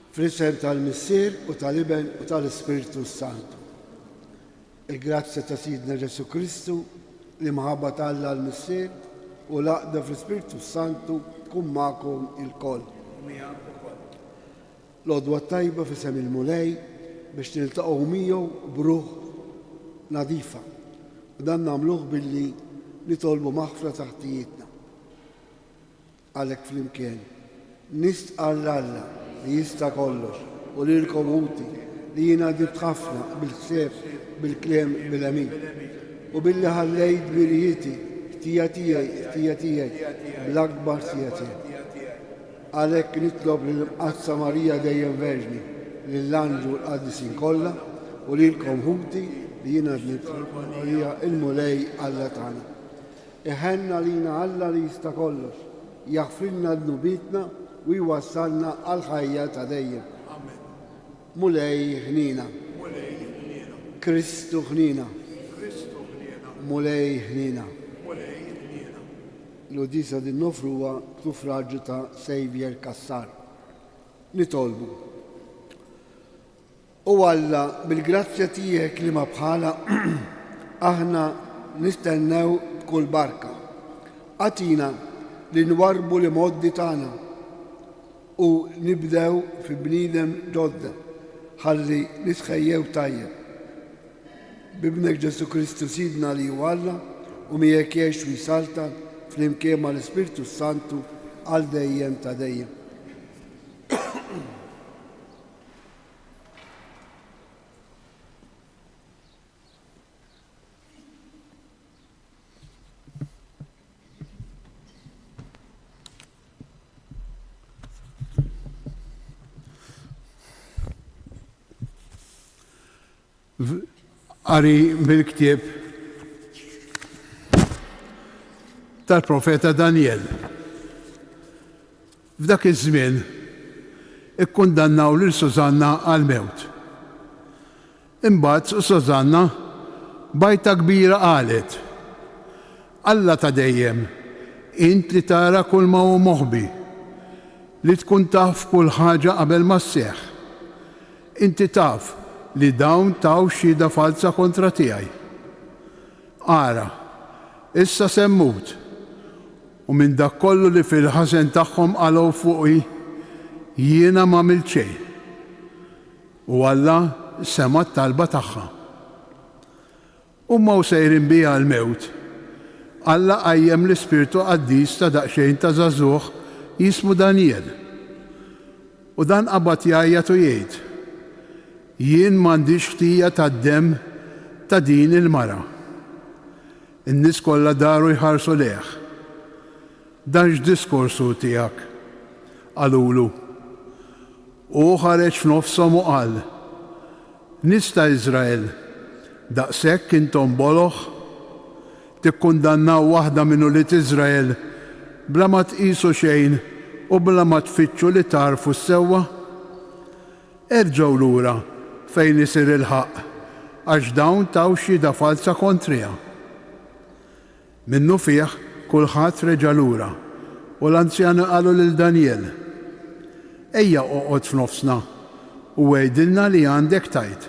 Fl-isem tal-Missier u tal-Iben u tal-Ispiritu Santu. Il-grazzja ta' Sidna Ġesu Kristu li maħabba tal-Alla l-Missier u laqda fl-Ispiritu Santu tkun magħkom il-koll. L-għodwa tajba f'isem il-Mulej biex niltaqgħu miegħu b'ruħ nadifa. U dan nagħmluh billi nitolbu maħfra taħtijietna. Għalhekk flimkien nistqar Alla li jista' kollox u lilkom uti li jiena dibt ħafna bil-ħsieb, bil-kliem, bil-amin. U billi ħallejt birjieti ħtija tiegħi bl-akbar ħtija tiegħi. Għalhekk nitlob lill-Imqazza Marija dejjem Verġni, lill-Anġu l-Qaddisin kollha u lilkom uti li jiena dibt Marija il-Mulej Alla tagħna. Iħenna lina Alla li jista' kollox, jaħfrilna d-nubietna u jwassalna għal-ħajja ta' dejjem. Mulej ħnina. Kristu ħnina. Mulej ħnina. L-udisa din nofruwa tufraġġu ta' Sejvjer Kassar. Nitolbu. U Alla bil-grazzja tiegħek li ma bħala aħna nistennew kull barka. Għatina li nwarbu li moddi tagħna u nibdew fi bniedem ġodda ħalli nitħejjew tajjeb. Bibnek Ġesu Kristu Sidna li huwa Alla u miegħek jgħix u jsalta flimkien mal-Ispiritu Santu għal dejjem ta' dejjem. Qari bil-ktieb tal-profeta Daniel. F'dak iż-żmien ikkundannaw lil Sużanna għal-mewt. Imbagħad Sużanna bajta kbira qalet: Alla ta' dejjem, int li tara kull ma hu moħbi, li tkun taf kull ħaġa qabel ma sseħħ. Inti taf li dawn taw xhieda falsa kontra tiegħi. Ara, issa semmut, u minn dak kollu li fil-ħażen tagħhom qalgħu fuqi jiena m'għamilt xejn. U Alla sema t-talba tagħha. Huma sejrin biha l-mewt. Alla qajjem l-Ispirtu Qaddis ta' daqsxejn ta' żagħżugħ jismu Daniel. U dan qabad jgħajjat u jgħid: Jien m'għandix ħtija tad-demm ta' din il-mara. In-nies kollha daru jħarsu lejh. Dan x'diskorsu tiegħek? Qalulu. U ħareġ f'nofshom u qal: Nies ta' Iżrael, daqshekk intom boloħ tikkundannaw waħda minn ulied Iżrael bla ma tqisu xejn u bla ma tfittxu li tarfu s-sewwa? Erġgħu lura fejn isir il-ħaq, għax dawn taw xhieda falsa kontrija. Minnu fih kulħadd reġa' lura u l-anzjani qalu lil Daniel: Ejja oqgħod f'nofsna u għejdilna li għandek tajt,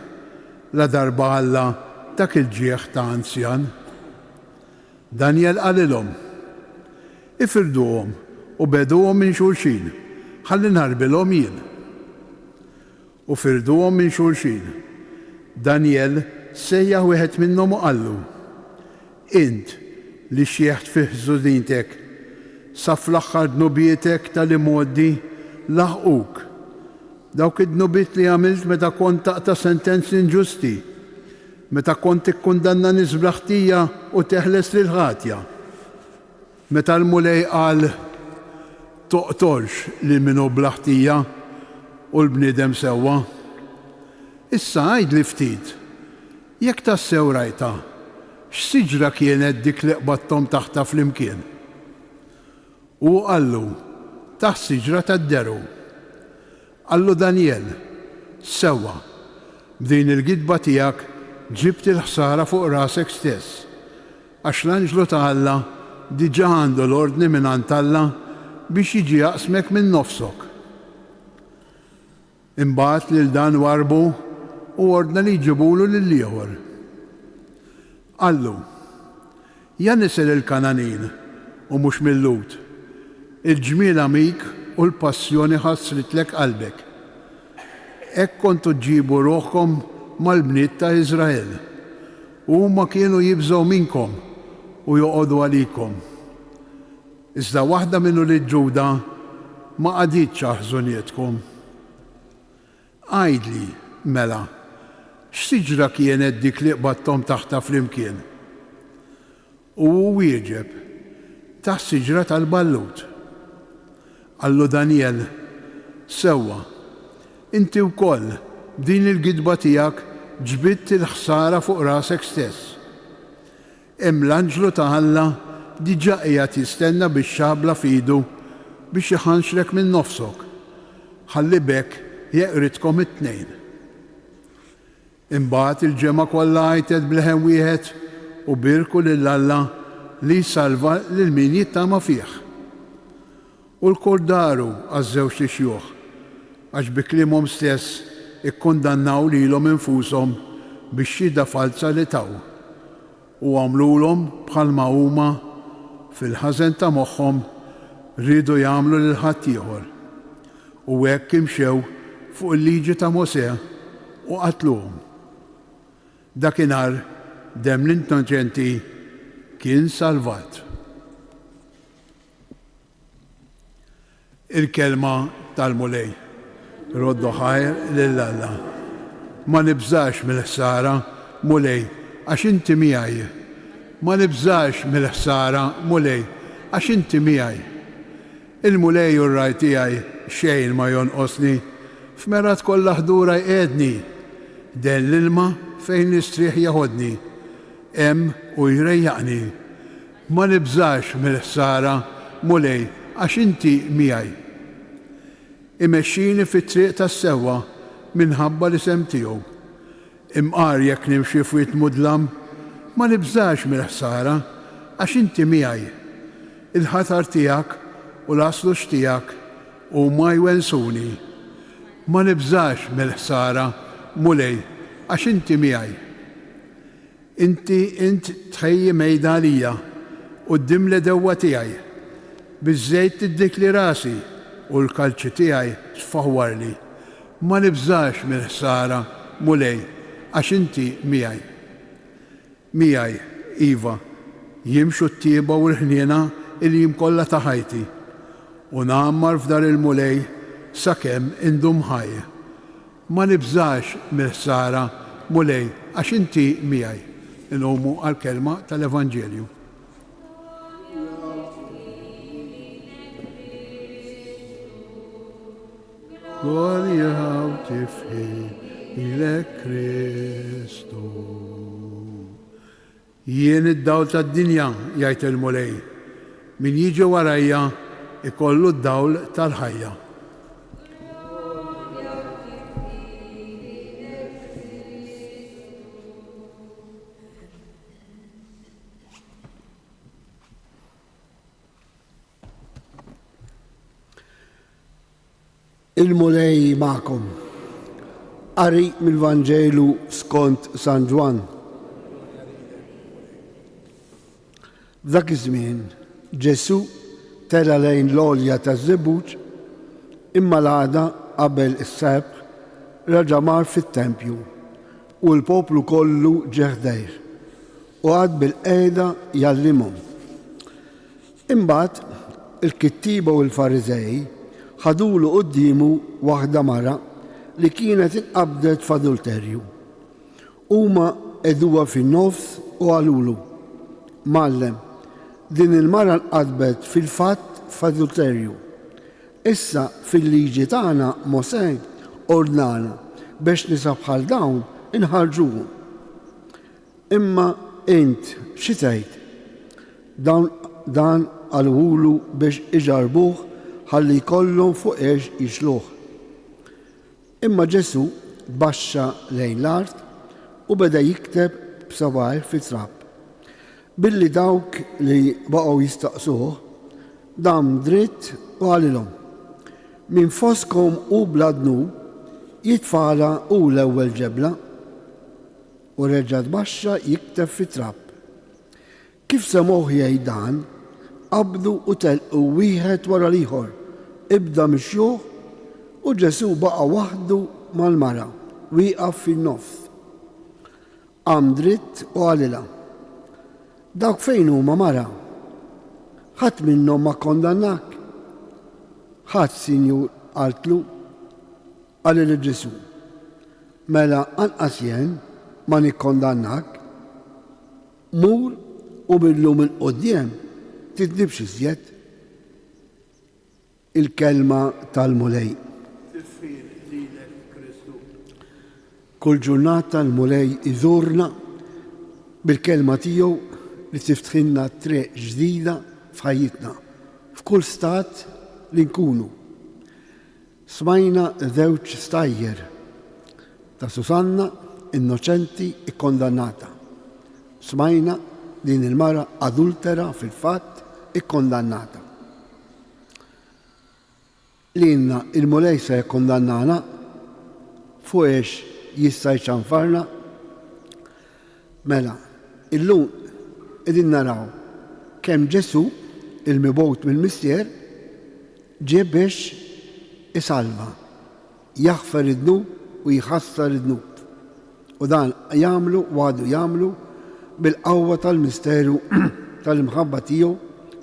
la darba Alla dak il-ġieħ ta' anzjan. Daniel qalilhom: Ifirduhom u beduhom minn xulxin, ħalli narbilhom jien. U firduhom minn xulxin. Daniel sejjaħ wieħed minnhom u qallu: Int li xjeħt fih żudintek, sa fl-aħħar dnubietek tal-imoddi laħquk. Dawk id-dnubiet li għamilt meta kont taqta' sentenzi inġusti, meta kont ikkundanna nies bla ħtija u teħles lil ħatja. Meta l-mulej qal toqtolx lil minhu bla ħtija u l-bniedem sewwa. Issa għajdli ftit, jekk tassew rajta, x'siġra kienet dik li qbadthom taħta flimkien? U qallu: taħt siġra tad-deru. Qallu Daniel: sewwa, b'din il-gidba tiegħek ġibt il-ħsara fuq rasek stess, għax l-anġlu ta' Alla diġà għandu l-ordni minn Alla biex jiġi jaqsmek minn nofsok. Imbagħad lil dan warbu u ordna li jġibulu lill-ieħor. Qallu, ja nisel il-Kananin u mhux mill-Lut, il-ġmiel amik u l-passjoni ħassritlek qalbek. Hekk kontu ġibu ruħkom mal-bniet ta' Iżrael, u huma kienu jibżgħu minkom u joqogħdu għalikom. Iżda waħda minnu li Ġuda ma qaditx aħżunietkom. Għajdli, mela, x'siġra kienet dik li qbadthom taħta flimkien? U wieġeb, taħt siġra tal-ballut. Allu Daniel, sewwa, inti wkoll din il-gidba tiegħek ġbidt il-ħsara fuq rasek stess. Hemm l-anġlu ta' Alla diġà qiegħed jistenna bix-xabla f'idu biex iħanxrek minn nofsok, ħalli bekk jeqritkom it-tnejn. Imbagħad il-ġemma kollha għajtet bleħen wieħed u birku lil Alla li jsalva lil min jittama fih. U l-kol daru għaż-żewġ ixjuħ, għax bi klimhom stess ikkundannaw lilhom infushom biex xhieda falsa li taw u għamlulhom bħalma huma fil-ħażen ta' moħħhom rridu jagħmlu lil ħadd ieħor. U hekk imxew fuq il-liġi ta' Mosè u qatluhom. Dakinhar demm l-innoċenti kien salvat. Il-kelma tal-mulej. Roddu ħajr lill-Alla. Ma nibżax mill-ħsara mulej għax inti miegħi. Ma nibżax mill-ħsara mulej għax inti miegħi. Il-mulej u r-raj tiegħi xejn ma jonqosni, f'merat kollha ħdura jqiegħdni, den l-ilma fejn nistrieħ jaħodni, hemm u jrejjaqni. Ma nibżax mill-ħsara mulej għax inti miegħi. Imexxini fit-triq tas-sewwa minħabba l-isem tiegħu. Imqar jekk nimxi f'wiet mudlam, ma nibżax mill-ħsara għax inti miegħi. Il-ħatar tiegħek u l-aslux tiegħek huma jwensuni. Ma nibżax mill-ħsara mulej għax inti miegħi. Inti tħejji mejda għalija quddiem l-dewwa tiegħi. Biż-żejt tiddik li rasi u l-kalċi tiegħi tfaħwarli. Ma nibżax mill-ħsara mulej għax inti miegħi. Miegħi, iva, jimxu t-tieba u l-ħniena il-jiem kollha ta' ħajti u nagħmmar f'dar il-mulej sakemm indum ħaj. Ma nibżax mill-ħsara mulej għax inti miegħi. Inqumu għall-kelma tal-Evanġelju. Gloria ti ilek Kristu. Jien id-dawl tad-dinja, jgħid il-mulej, min jiġi warajja ikollu d-dawl tal-ħajja. Il-mulej ma'kom. Qari mill-Vanġelu skont San Ġwan. F'dak iż-żmien Ġesu tela lejn l-għolja taż-żebuġ imma l-għada qabel is-sebħ raġa' mar fit-tempju u l-poplu kollu ġie ħdejr u għad bil-qiegħda jallimhom. Imbagħad il-kittiba u l-Fariżej ħadulu quddiemu waħda mara li kienet inqabdet f'adulterju. Huma qegħduha fin-nofs u qalulu: Mallem, din il-mara nqadbet fil-fatt f'adulterju. Issa fil-liġi tagħna Mosè ordnana biex nisa bħal dawn inħarġuhom. Imma int xi tgħid? Dan qalulu biex iġarbuh ħalli jkollhom fuq ex jixluh. Imma Ġesu baxxa lejn l-art u beda jikteb b'sabgħajh fit-trab. Billi dawk li baqgħu jistaqsuh dam dritt u għalilhom: Min foskom u bla dnub jitfala u l-ewwel ġebla u reġa' tbaxxa jikteb fit-trab. Kif semgħuh jgħid dan, qabdu u telqu wieħed wara l-ieħor, ibda mixjuh u Ġesu baqa' waħdu mal-mara, wieqaf fin-nofs. Qam dritt u għalilha: dawk fejn huma mara? Ħadd minnhom ma kkondannak? Ħadd, Sinjur, qaltlu. Għalil Ġesu: mela anqas jien ma nikkondannak, mur u millum il-qudiem titnibx iżjed. Il-kelma tal-mulej. Kull ġurnata l-mulej iżurna bil-kelma tiegħu li tiftħilna triq ġdida f'ħajjitna, f'kull stat li nkunu. Smajna żewġ stajjer ta' Susanna innoċenti ikkondannata. Smajna din il-mara adultera fil-fatt ikkondannata. Lilna il-mulej se jikkondannana fuq għax jista' jċanfarna. Mela, illum qegħdin naraw kemm Ġesu il-mibgħut mill-mistier ġie biex isalva, jaħfer id-dnub u jħassar id-dnub. U dan jagħmlu għadu jagħmlu bil-qawwa tal-misteru tal-imħabba tiegħu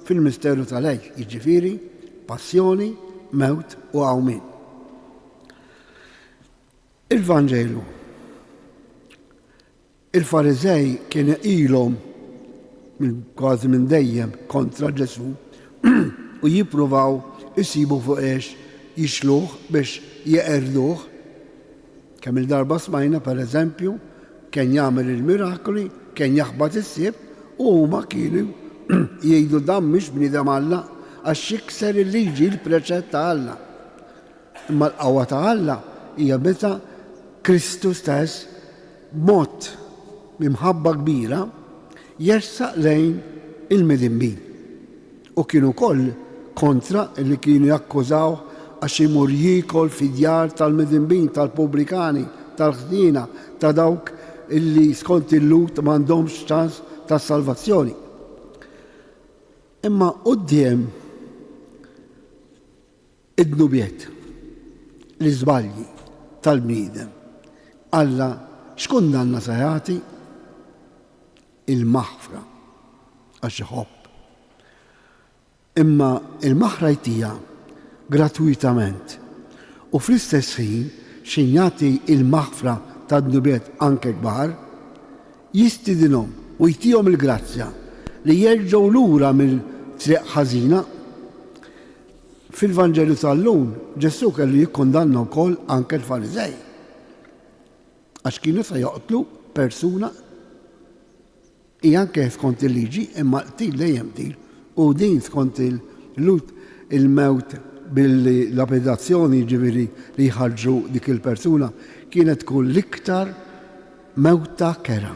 fil-misteru tal-għejn, jiġifieri passjoni, mewt u għawmin. Il-Vanġelu. Il-Fariżej kien ilhom kważi minn dejjem kontra Ġesu u jippruvaw isibu fuq għex jixluh biex jeqerduh. Kemm il-darba smajna pereżempju kien jagħmel il-mirakoli, kien jaħbad is-sieb u huma kienu jgħidu dan mhix bniedem Alla għax jikser il-liġi l-preċett ta' Alla. Imma l-qawwa ta' Alla hija meta Kristu stess b'mod mimħabba kbira jersaq lejn il-midinbin. U kienu koll kontra li kienu jakkużaw għax imur jikol fid-djar tal-midinbin, tal-pubblikani, tal-ħdina, ta' dawk illi skont il-lut m'għandhomx ċans ta' salvazzjoni. Imma quddiem id-nubiet, l-iżbalji tal-bniedem, Alla x'kundanna se jagħti? Il-maħfra għax iħobb. Imma il-maħfra jtija gratuitament u fl-istess ħin xejn jagħti il-maħfra tad-nubiet anke kbar, jistidinhom u jtihom il-grazzja li jerġgħu lura mill-triq ħażina. Fil-Vanġelu tal-lum Ġesu kellu jikkondanna wkoll anke l-Fariżej għax kienu se joqtlu persuna hija anke skont il-liġi imma qtil dejjem qtil u din skont il-mewt bil-lapidazzjoni ġifieri li jħarġu dik il-persuna kienet tkun l-iktar mewta kera.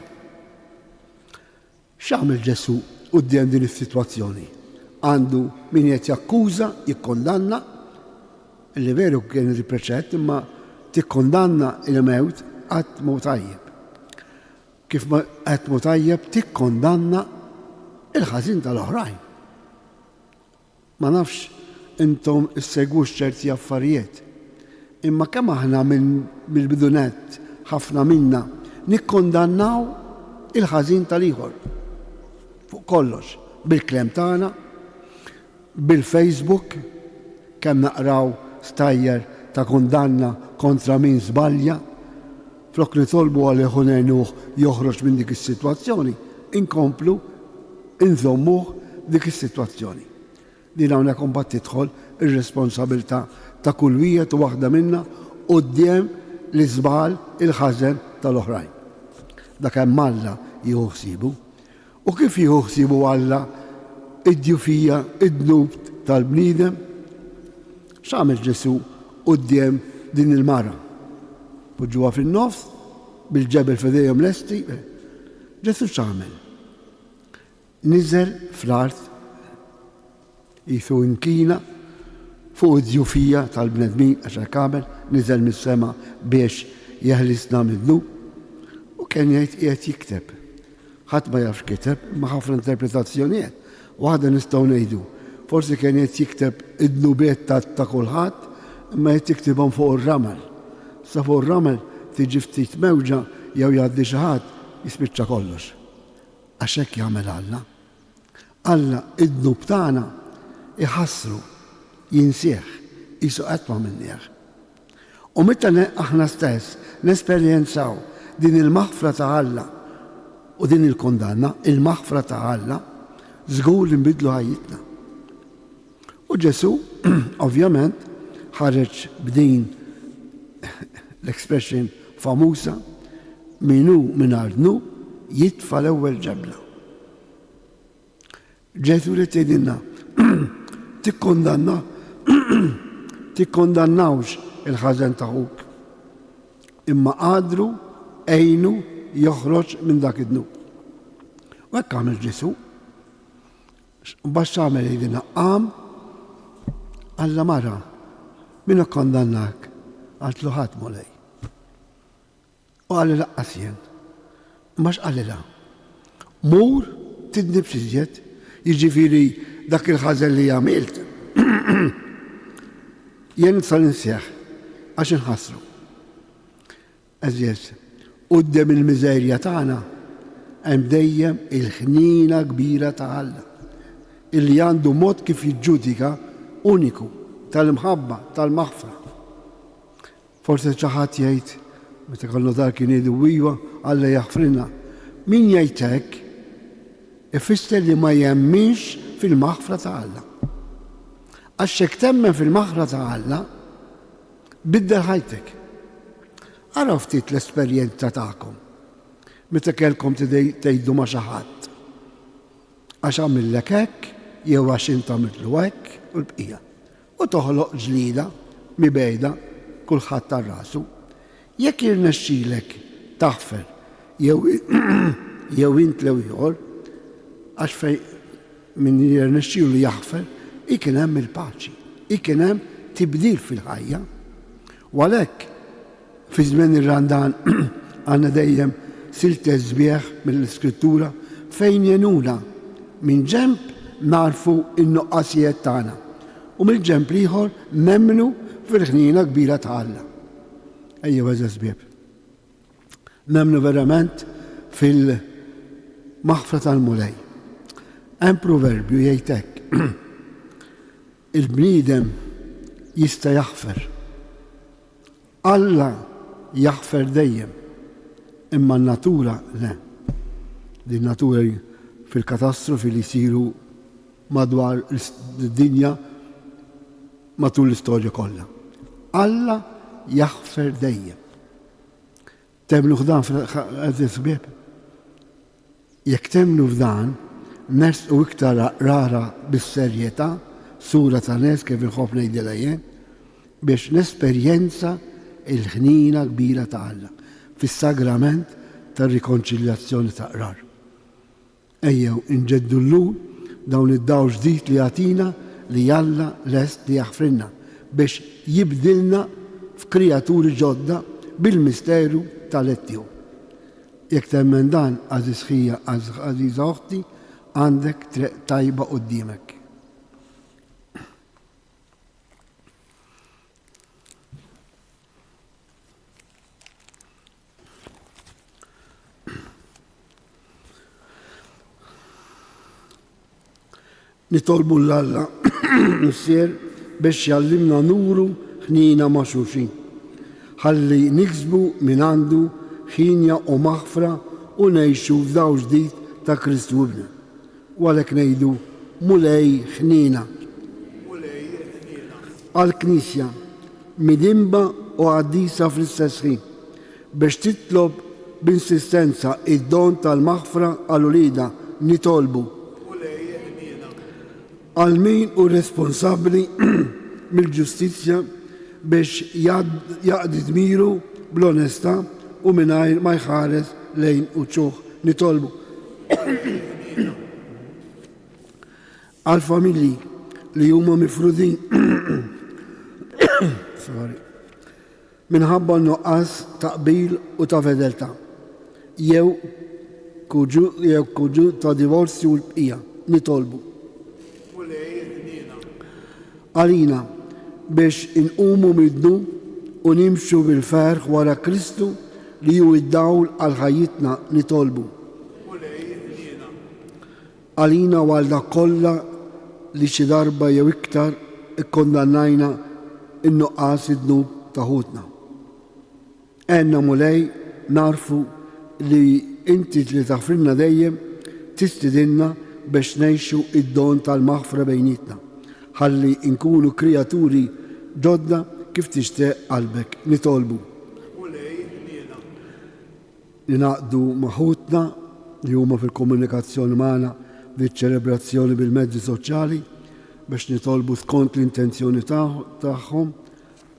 X'għamel Ġesu quddiem din is-sitwazzjoni? Għandu min qed jakkuża, jikkondanna, li veru kien il-preċett imma tikkondanna il-mewt qatt mu tajjeb. Kif ma qatt mu tajjeb tikkondanna il-ħażin tal-oħrajn. Ma nafx intom issegwux ċerti affarijiet. Imma kemm aħna mill-bidunet ħafna minna nikkondannaw il-ħażin tal-ieħor fuq kollox, bil-klem tagħna, bil-Facebook, kemm naqraw stajjer ta' kundanna kontra min żbalja, flok nitolbu għalih u ngħinuh joħroġ minn dik is-sitwazzjoni, inkomplu inżommuh dik is-sitwazzjoni. Din hawnhekk imbagħad tidħol ir-responsabilità ta' kull wieħed u waħda minna quddiem l-iżbal il-ħażen tal-oħrajn. Dak hemm Alla jieħu ħsibu. U kif jieħu ħsibu Alla id-djufija, id-dnub tal-bniedem? X'għamel Ġesu quddiem din il-mara? Poġġuha fin-nofs bil-ġebel f'idejhom lesti. Ġesu x'għamel? Niżel fl-art jisu inkina fuq id-djufija tal-bnedmin għax kamel niżel mis-sema biex jeħlisna mid-dnub u kien jgħid qiegħed jikteb. Ħadd ma jafx kiteb, ma ħafna interpretazzjonijiet. Waħda nistgħu ngħidu. Forsi kien qed jikteb id-dnubiet ta' kulħadd, imma qed jiktibhom fuq ir-ramel. Sa fuq ir-ramel tiġi ftit mewġa jew jgħaddi xi ħadd jispiċċa kollox. Għax hekk jagħmel Alla. Alla id-dnub tagħna iħassru, jinsieħ, qisu qatt ma minnieh. U meta aħna stess nesperjenzaw din il-maħfra ta' Alla u din il-kondanna, il-maħfra ta' Alla, żgur li nbidlu ħajjitna. U Ġesu, ovvjament, ħareġ b'din l-expression famusa minu mingħajr dnub jitfa' l-ewwel ġebla. Ġesu li tgħidilna tikkondannawx il-ħażen taħuk, imma qadru għejnu joħroġ minn dak id-dnub. U hekk għamel Ġesu. Baxx għamel jgħidilna qam Alla mara min kondannak għaltlu ħadd mulej. U għalli laqqas jien. Mbax għalli la. Mur tidnib xizjet, jiġifieri dak il-ħażen li għamilt. Jien sal insieħ għax inħassru. Eżjed, quddiem il-miżerja tagħna hemm dejjem il-ħnina kbira ta' Alla illi għandu mod kif jiġġudika uniku tal-imħabba, tal-maħfra. Forse xi ħadd jgħid meta kollu dak kien jgħidu iva Alla jaħfrilna. Min jgħid hekk ifisser li ma jemminx fil-maħfra ta' Alla. Għax hekk temmen fil-maħfra ta' Alla biddel ħajtek. Araw ftit l-esperjenza tagħkom meta kellkom tgħidu ma' xi ħadd. Għax għamillek hekk jew għax inti għamiltlu hekk u l-bqija. U toħloq ġlida mibejda kulħadd tar-rasu. Jekk jirnexxielek taħfer jew int lew ieħor għax fejn min jirnexxielu jaħfer ikien hemm il-paċi, ikien hemm tibdil fil-ħajja. U għalhekk fi żmien ir-Randan għandna dejjem silta żbieħ mill-Iskrittura fejn jenuna minn ġenb narfu in-nuqqasijiet tagħna u mill-ġenb ieħor nemmnu fil-ħnina kbira ta' Alla. Ejjew eżaż bieb. Nemmnu verament fil-maħfra tal-mulej. Hemm proverbju jgħid hekk. Il-bniedem jista' jaħfer. Alla jaħfer dejjem. Imma n-natura le. Din natura fil-katastrofi li jsiru madwar id-dinja matul l-istorja kollha. Alla jaħfer dejjem. Temlu f'dan fil-ħażin. Jekk temlu f'dan, nersqu iktar rara bis-serjetà, sura ta' nies kif inħobb ngħidilha jien, biex nesperjenza il-ħnina kbira ta' Alla fis-sagrament tar-rikonċiljazzjoni ta' qrar. Ejjew inġeddu llum dawn id-dawl ġdid li għatina li Alla lest li jaħfrilna biex jibdilna f'kreaturi ġodda bil-misteru tal-ettiju. Jekk temmen dan għażiż ħija għażiża oħti għandek triq tajba quddiemek. Nitolbu l-Alla nissier biex jallimna nuru ħnina ma' xulxin. Ħalli niksbu minn għandu ħinja u maħfra u ngħixu f'dawl ġdid ta' Kristu ibna. U għalhekk ngħidu mulej ħnina. Għall-Knisja midimba u għaddisa fl-istess ħin biex titlob b'insistenza id-don tal-maħfra għal-ulida nitolbu għal min u responsabbli mill-ġustizzja biex jaqdi dmiru bl-onestà u mingħajr ma jħares lejn uċuħ nitolbu. Għal familji li huma mifrudin minħabba nuqqas ta' qbil u ta' fedeltà. Jew kuġu ta' divorzju l-bqija nitolbu. Għalina biex inqumu middu u nimxu bil-ferħ wara Kristu li ju id-dawl għal ħajjitna nitolbu. Għalina għalda kollha li xi darba jew iktar ikkondannajna in-nuqqas id-dnub taħutna. Għenna mulej narfu li inti li taħfrilna dejjem tistidinna biex nejxu id-don tal-maħfra bejnietna. Ħalli inkunu kreaturi ġodda kif tixtieq qalbek nitolbu. Li naqdu maħutna li huma fil-komunikazzjoni magħna fiċ-ċelebrazzjoni bil-mezzi soċjali biex nitolbu skont l-intenzjoni tagħhom,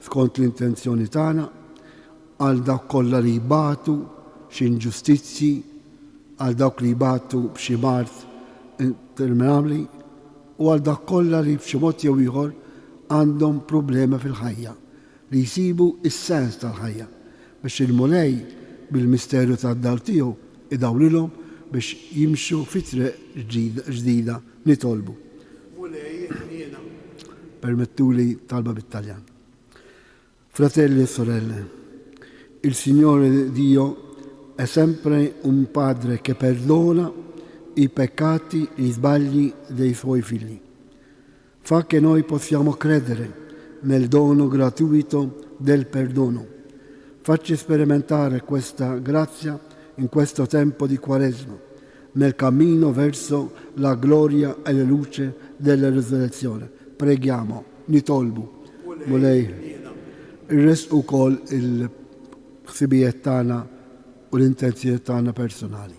skont l-intenzjoni tagħna, għal dawk kollha li jbatu xi inġustizzji, għal dawk li jbatu b'xi mart interminabbli u għal dawk kollha li b'xi mod jew ieħor għandhom problema fil-ħajja li jsibu is-sens tal-ħajja biex il-mulej bil-misterju tad-dar tiegħu idawlilhom biex jimxu fitriq ġdida nitolbu. Permettuli talba bit-Taljan. Fratelli e sorelle, il Signore Dio è sempre un padre che perdona i peccati e i sbagli dei suoi figli. Fa che noi possiamo credere nel dono gratuito del perdono. Facci sperimentare questa grazia in questo tempo di Quaresima, nel cammino verso la gloria e la luce della risurrezione. Preghiamo, nitolbu, mulej, il-res u kol il-ħsibijiet tagħna u l-intenzjonijiet tagħna personali.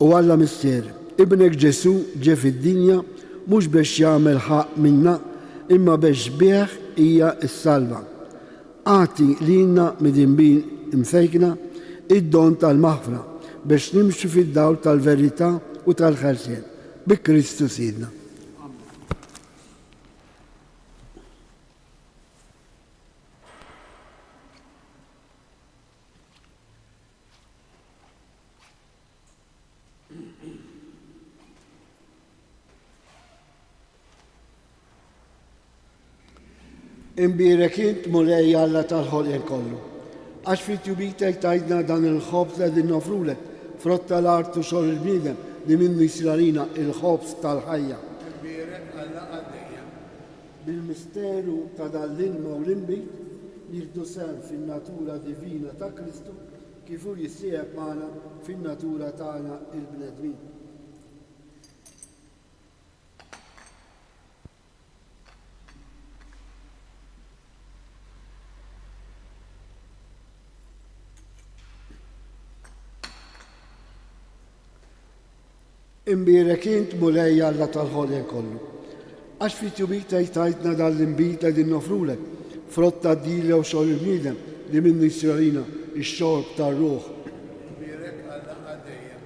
U Alla mister, ibnek Ġesu ġie fid-dinja mhux biex jagħmel ħaq minna imma biex bih hija s-salva. Għati lilna midinbin imsejkna id-don tal-maħfra biex nimxu fid-dawl tal-verità u tal-ħelsien bi Kristu Sidna. Imbirek int mulej Alla tal-ħolqien kollu. Għax fit-tjubitek tajdna dan il-ħobs li nofrulek, frott tal-art u xogħol il-bniedem li minnu jisiralina il-ħobs tal-ħajja. Imbirek Alla għaddejja. Bil-misteru ta' dal-ilma u l-imbit jieħdu sehem fin-natura divina ta' Kristu kif hu jissieħeb magħna fin-natura tagħna il-bnedmin. Imbirek int mulej Alla tal-ħolqien kollu. Għax fit-tjubitek tajdna dal-imbit li nofrulek, frott tad-dilja u xogħol il-bniedem li minnu jisiralina ix-xorb tar-ruħ. Imbirek Alla għaddejja.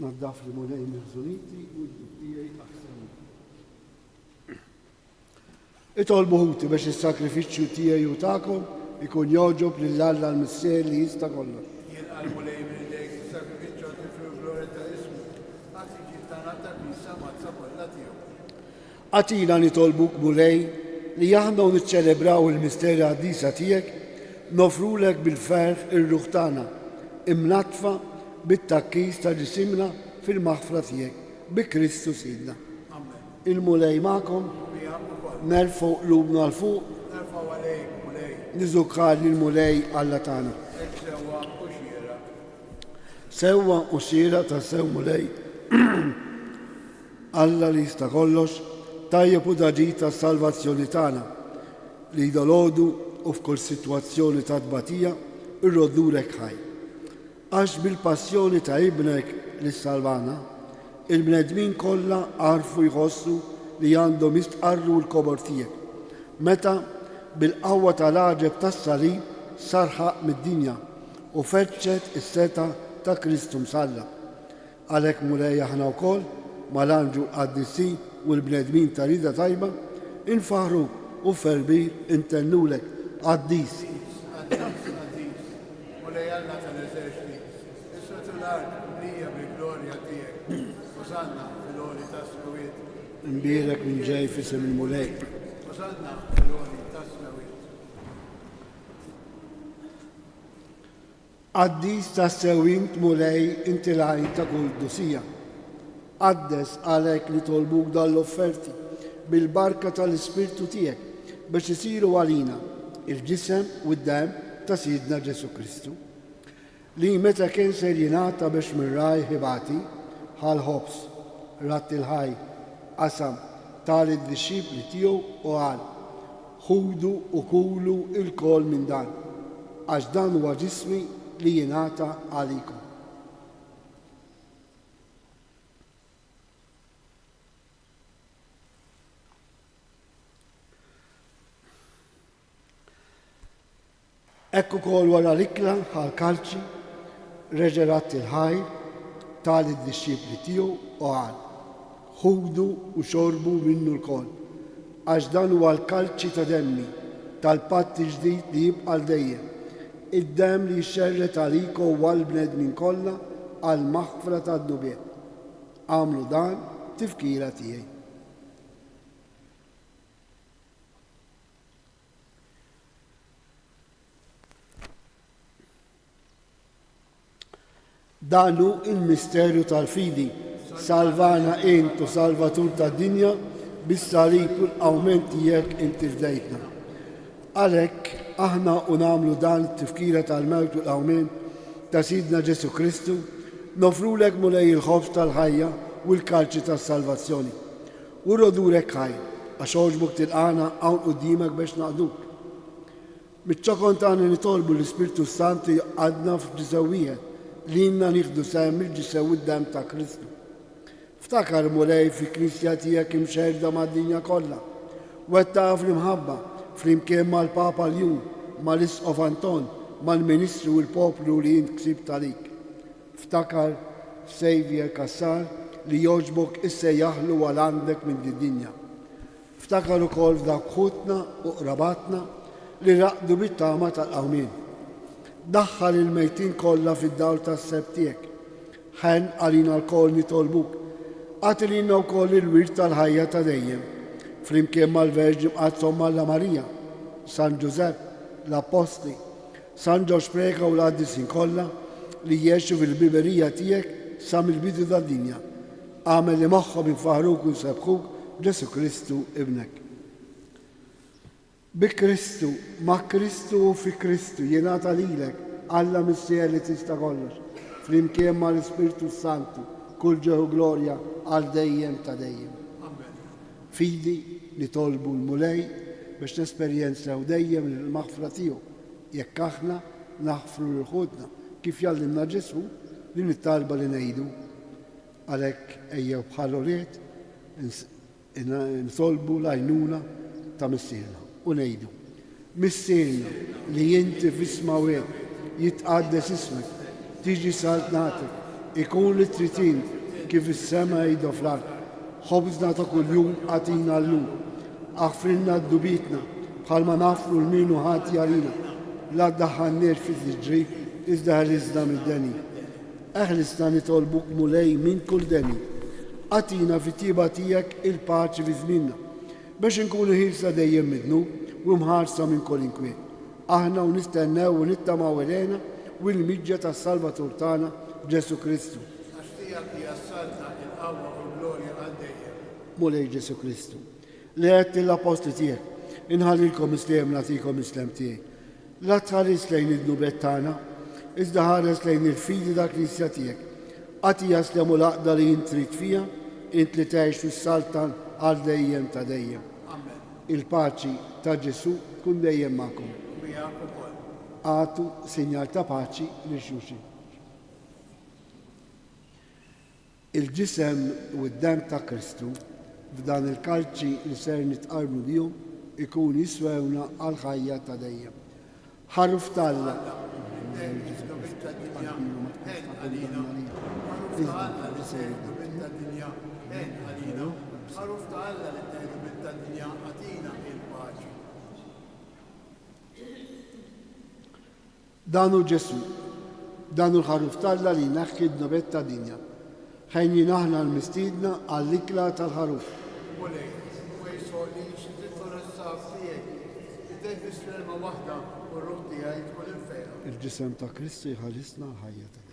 Naddaf li mulej mill-żuniti u d-tiegħi aħsen. Itolbu ħuti biex is-sakrifiċċju tiegħi u tagħkom ikun joġob lil Alla l-Mister li jista' kollox. Għatina nitolbuk mulej li aħna niċċelebraw il-misterja għaddisa tiegħek, nofrulek bil-ferħ ir-ruħ tagħna, imnatfa bit-takkis ta' ġisimna fil-maħfra tiegħek bi Kristu Sidna. Il-mulej magħkom, nerfgħu qlubna l fuq, niżukkar lill-mulej Alla tagħna. Sewwa u xira ta' sew mulej Alla li jista' kollox tajjeb u daġit tas-salvazzjoni tagħna li dalodu u f'kull sitwazzjoni ta' tbatija irrodurek ħaj. Għax bil-passjoni ta' ibnek li salvana, il-bnedmin kollha għarfu jħossu li għandhom jistqarru l-kobor tiegħek. Meta bil-qawwa tal-għaġeb tas-salib sarħaq mid-dinja u feċċet is-seta ta' Kristu msallab. Għalhekk mulej aħna wkoll mal-anġu qaddisi u l-bnedmin ta' rida tajba, infaħruk u ferbir intennulek għaddis. U lej Alla tal-eżerċiti, issa tal-art lija bil-glorja tiegħek, użanna fil-għoli tas-swewiet. Imbierek minn ġej fisem il-mulej. Użanna fil-għoli tas-swewiet. Għaddis ta' sewint mulej inti lajn ta' kull dusija. Għaddes għalek li tolbuk dal-offerti bil-barka tal-Ispirtu tiegħek biex isiru għalina il-ġisem u d-dem ta' Sidna Ġesu Kristu li meta kien ser jingħata biex mirraj ħibati ħal-ħobs rat il-ħaj qasam tal-disċipli tiegħu u qal ħudu u kulu il-kol minn dan għax dan huwa ġismi li jingħata għalikom. Ekku kol wara l-ikla għal-kalċi, reġerat il-ħaj, tal-disċipli tiegħu u għal. Ħudu u xorbu minnu l-kol, għax dan huwa l-kalċi ta' demmi, tal-patti ġdid li jibqa' dejjem. Id-dem li xerret għaliku u għal-bnedmin kollha għal-maħfra tad-dubiet. Għamlu dan tifkira tiegħi. Danu il-misterju tal-fidi, salvana intu salvatur tad-dinja bis-salib u l-awment tiegħek inti fdejtna. Għalhekk aħna u nagħmlu dan it-tifkira tal-mewt u l-awment ta' Sidna Ġesu Kristu, nofrulek mulej il-ħobs tal-ħajja u l-kalċi tas-salvazzjoni. U rodurek ħaj, għax oġbuk tilqana hawn quddiemek biex naqduk. Miċ-ċokon tagħna nitolbu l-Ispirtu Santu jqadna f'ġisewwieħed li jinna nieħdu sehem il-ġisew id-dem ta' Kristu. Ftakar mulej fi Knisja tiegħek imxerda mad-dinja kollha. Wettaq fl-imħabba flimkien mal-Papa Ljum, mal-Isqof Anton, mal-Ministru u l-poplu li jint ksib talik. Ftakar Xavier Kassar li joġbok issa jaħlu għal għandek minn di-dinja. Ftakar ukoll f'dak ħutna u qrabatna li raqdu bit-tama tal-qawmien. Daħħal il-mejtin kollha fid-dawl tas-seb tiegħek. Ħen għalina l-koll nitolbuk. Għatilina wkoll il-wirt tal-ħajja ta' dejjem. Flimkien mal-Verġi mqazzhom Malla Marija, San Giuseppe, l-Apostli, San Ġorġ Preka u l-qaddisin kollha li jgħixu fil-biberija tiegħek sa mill-bidu tad-dinja. Għamel li magħhom infaħruk u nsebħuk Ġesu Kristu ibnek. Bi Kristu, ma' Kristu u fi Kristu jingħata lilek Alla missier li tista' kollox, flimkien ma' l-Ispirtu Santu, kull ġeħu glorja għal dejjem ta' dejjem. Fidi li tolbu l-mulej biex nesperjenzaw dejjem l-maħfra tiegħu jekk aħna naħfru l-ħudna kif jallimna Ġesu li nittalba li ngħidu. Għalhekk ejjew bħal-oriet nitolbu l-għajnuna ta' missierna u ngħidu. Missierna li inti f'ismawiet jitqaddes ismek, tiġi saltnatek, ikun li tritin kif is-sema jgħidu fl-ard. Ħobżna ta' kuljum għatina llum, aħfrilna d-dubitna bħalma nafru l-minu ħati għalina, la ddaħħanniex fiż-ġrib iżda ħlisna mid-deni. Eħlisna nitolbuk mulej minn kull deni. Għatina fit-tieba tiegħek il-paċi fi żmienna biex inkunu ħilsa dejjem midnu u mħarsa minn kull inkwiet. Aħna u nistennew u nittamaw elena u l-miġġa tas-Salvatur tagħna Ġesu Kristu. Għax tiegħek hija s-salta il-qawwa u l-glorja għal dejjem. Mulej Ġesu Kristu. Li għedt l-apostli tiegħek, inħallilkom islem nagħtikom islem tiegħi. La tħares lejn id-nubet tagħna, iżda ħares lejn il-fidi dak Knisja tiegħek. Għatija slemu l-aqda li jintrit fija, int li tgħix fis-saltan għal dejjem ta' dejjem. Il-paċi ta' Ġesu tkun dejjem magħkom. Għatu sinjal ta' paċi li xulxin. Il-ġisem u d-dem ta' Kristu f'dan il-kalċi li ser nitqarbu bihom ikun jiswewna għal ħajja ta' dejjem. Ħarruf talla. ħaruf ta' Alla li tgħidu bit-tad-dinja għatina il-paċi. Danu Ġesu, danu l-ħaruf tal-Alla li naħkidna bit-tad-dinja. Ħajni naħna l-mistidna għall-ikla tal-ħaruf. Mulej, u jisoli xitittur is-saf tiegħek, idejk bis-ferma waħda u r-ruħ tiegħi tkun il-fejra. Il-ġisem ta' Kristu jħallisna ħajja ta'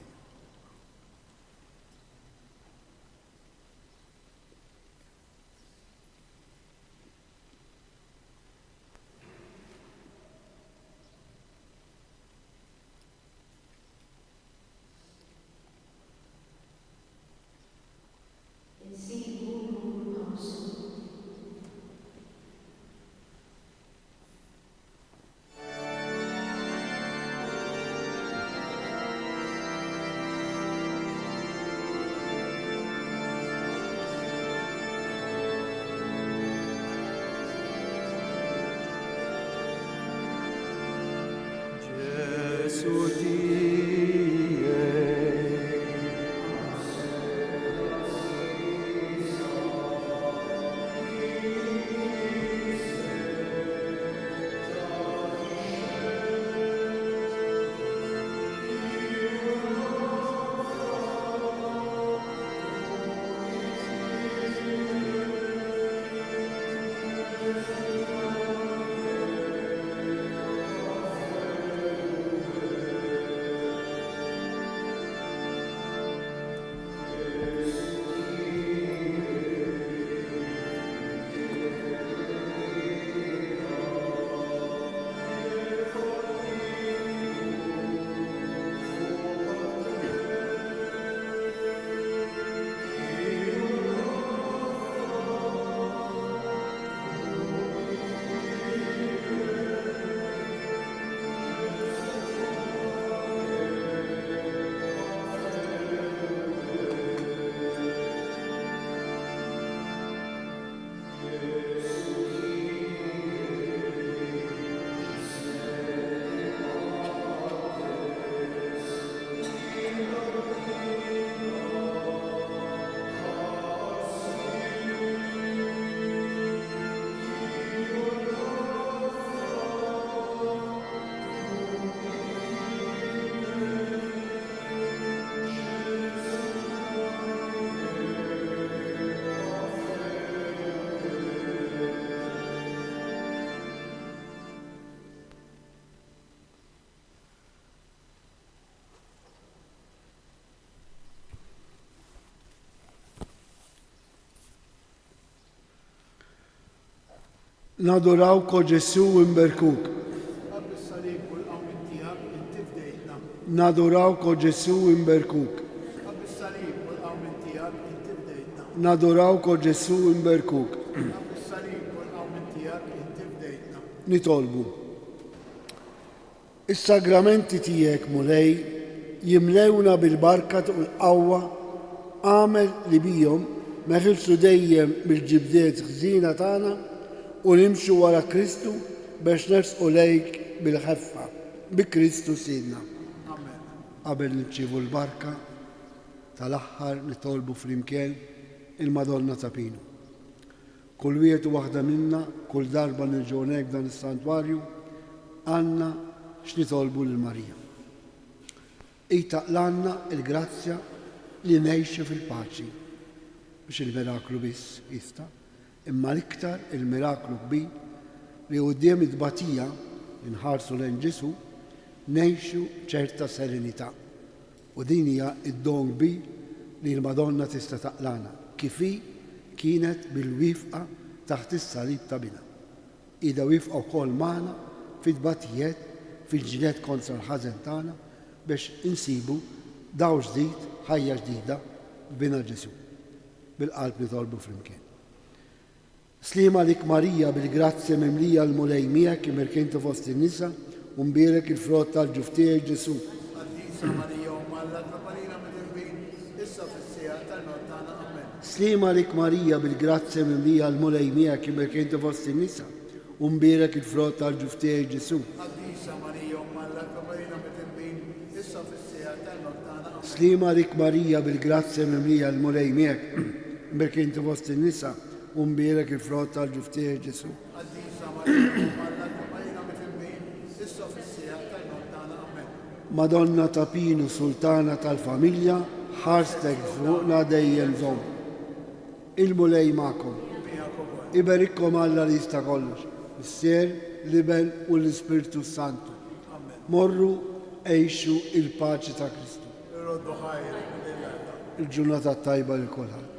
Nadoraw ko Ġesu imberkuk. Għab-salib u l-qawmin tiegħek inti fdejtna. Nadoraw ko Ġesu imberkuk. Għab-salib u l-qawmin tiegħek inti fdejtna. Nadoraw ko Ġesu imberkuk. Għab-salib u l-qawmin tiegħek inti fdejtna. Nitolbu. Is-sagramenti tiegħek mulej jimlewna bil-barka u l-qawwa għamel li bijom meħilsu dejjem bil-ġibdiet ħżina tagħna u nimxu wara Kristu biex nersqu lejk bil-ħeffa bi Kristu sidna. Qabel nirċievu l-barka tal-aħħar nitolbu flimkien il-Madonna ta' Pinu. Kull wieħed u waħda minna, kull darba nirġgħu hekk dan is-santwarju, għandna x'nitolbu lil Marija. Taqlanna il-grazzja li ngħixu fil-paċi biex il-miraklu biss jista', imma l-iktar il-miraklu kbir li quddiem it-tbatija inħarsu lejn Ġesu ngħixu ċerta serenità. U din hija d-don kbir li l-Madonna tista' taqlana kif hi kienet bil-wifqa taħt is-salib ta' Bina. Ida wifqa wkoll magħna fit-tbatijiet fil-ġlied kontra l-ħażen tagħna biex insibu daw ġdid ħajja ġdida bina Ġesu. Bil-qalb nitolbu flimkien. Slima lik Marija bil-grazzja mimlija l-mulej miegħek immerkintu fost in-nisa u mbierek il-frott tal-ġuf tiegħek Ġesu. Qaddisa Marija u Malla tlabalina mit-irbin, issa fis-sija tal-mewt tagħna amen. Slima lik Marija bil-grazzja mimlija l-mulej miegħek immerkintu fost in-nisa u mbierek il-frott tal-ġuf tiegħek Ġesu. Qaddisa Marija u Malla tlabalina mit-irbin, issa fis-sija tal-mewt tagħna amen. Slima lik Marija bil-grazzja mimlija l-mulej miegħek immerkintu fost in-nisa u mbierek il-frott tal-ġuftieħ Ġesu. Madonna ta' Pinu, sultana tal-familja, ħarstek fuqna dejjem żomm. Il-mulej ma'kom. Iberikkom Alla li jista' kollox, is-Ser, l-Iben u l-Ispirtu Santu. Morru għejxu il-paċi ta' Kristu. Il-ġurnata tajba li kulħadd.